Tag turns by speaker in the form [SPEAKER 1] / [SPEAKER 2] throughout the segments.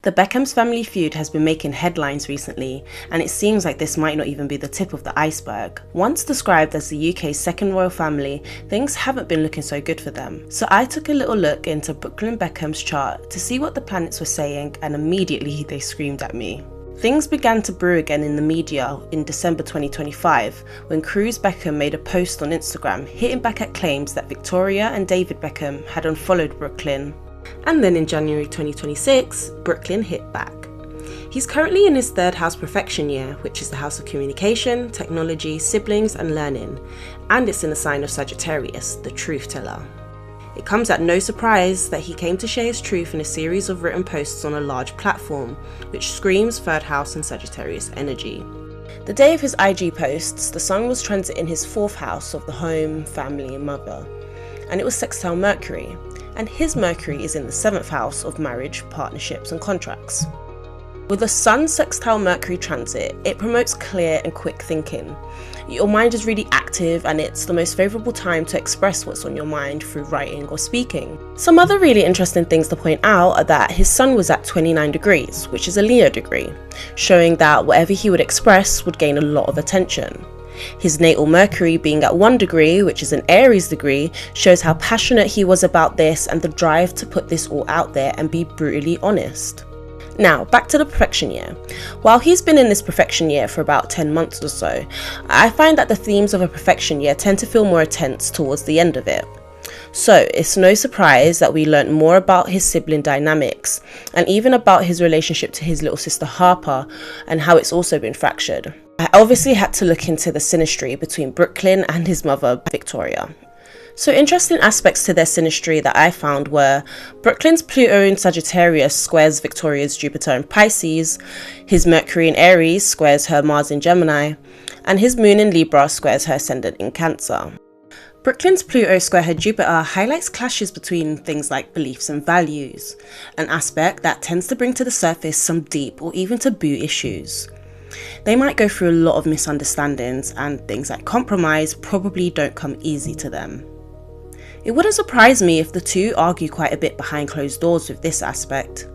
[SPEAKER 1] The Beckham's family feud has been making headlines recently, and it seems like this might not even be the tip of the iceberg. Once described as the UK's second royal family, things haven't been looking so good for them. So I took a little look into Brooklyn Beckham's chart to see what the planets were saying, and immediately they screamed at me. Things began to brew again in the media in December 2025 when Cruz Beckham made a post on Instagram hitting back at claims that Victoria and David Beckham had unfollowed Brooklyn. And then in January 2026, Brooklyn hit back. He's currently in his third house perfection year, which is the house of communication, technology, siblings and learning, and it's in the sign of Sagittarius, the truth teller. It comes at no surprise that he came to share his truth in a series of written posts on a large platform, which screams third house and Sagittarius energy. The day of his IG posts, the sun was transiting his fourth house of the home, family and mother, and it was sextile Mercury, and his Mercury is in the 7th house of marriage, partnerships and contracts. With the sun sextile Mercury transit, it promotes clear and quick thinking. Your mind is really active and it's the most favourable time to express what's on your mind through writing or speaking. Some other really interesting things to point out are that his sun was at 29 degrees, which is a Leo degree, showing that whatever he would express would gain a lot of attention. His natal Mercury being at 1 degree, which is an Aries degree, shows how passionate he was about this and the drive to put this all out there and be brutally honest. Now, back to the perfection year. While he's been in this perfection year for about 10 months or so, I find that the themes of a perfection year tend to feel more intense towards the end of it. So it's no surprise that we learnt more about his sibling dynamics and even about his relationship to his little sister Harper and how it's also been fractured. I obviously had to look into the synastry between Brooklyn and his mother Victoria. So interesting aspects to their synastry that I found were Brooklyn's Pluto in Sagittarius squares Victoria's Jupiter in Pisces, his Mercury in Aries squares her Mars in Gemini, and his Moon in Libra squares her ascendant in Cancer. Brooklyn's Pluto square her Jupiter highlights clashes between things like beliefs and values, an aspect that tends to bring to the surface some deep or even taboo issues. They might go through a lot of misunderstandings and things like compromise probably don't come easy to them. It wouldn't surprise me if the two argue quite a bit behind closed doors with this aspect,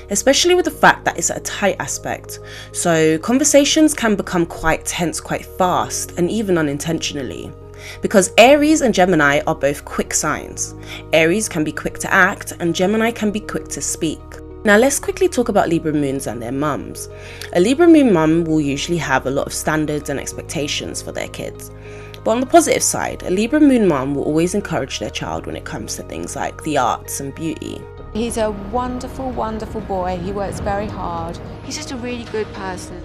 [SPEAKER 1] especially with the fact that it's a tight aspect, so conversations can become quite tense quite fast and even unintentionally. Because Aries and Gemini are both quick signs. Aries can be quick to act and Gemini can be quick to speak. Now let's quickly talk about Libra moons and their mums. A Libra moon mum will usually have a lot of standards and expectations for their kids. But on the positive side, a Libra moon mum will always encourage their child when it comes to things like the arts and beauty.
[SPEAKER 2] He's a wonderful, wonderful boy. He works very hard. He's just a really good person.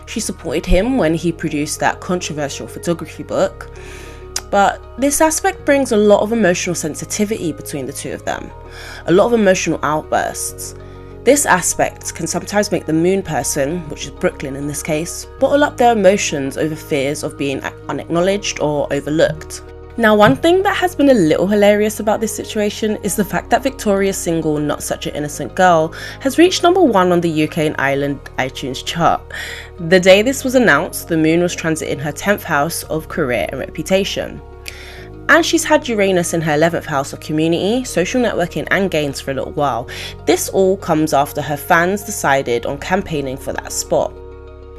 [SPEAKER 1] She supported him when he produced that controversial photography book. But this aspect brings a lot of emotional sensitivity between the two of them, a lot of emotional outbursts. This aspect can sometimes make the moon person, which is Brooklyn in this case, bottle up their emotions over fears of being unacknowledged or overlooked. Now, one thing that has been a little hilarious about this situation is the fact that Victoria's single Not Such an Innocent Girl has reached #1 on the UK and Ireland iTunes chart. The day this was announced, the moon was transiting her 10th house of career and reputation. And she's had Uranus in her 11th house of community, social networking and gains for a little while. This all comes after her fans decided on campaigning for that spot.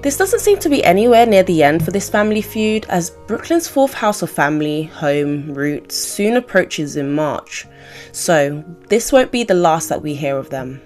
[SPEAKER 1] This doesn't seem to be anywhere near the end for this family feud, as Brooklyn's 4th house of family, home, roots soon approaches in March. So this won't be the last that we hear of them.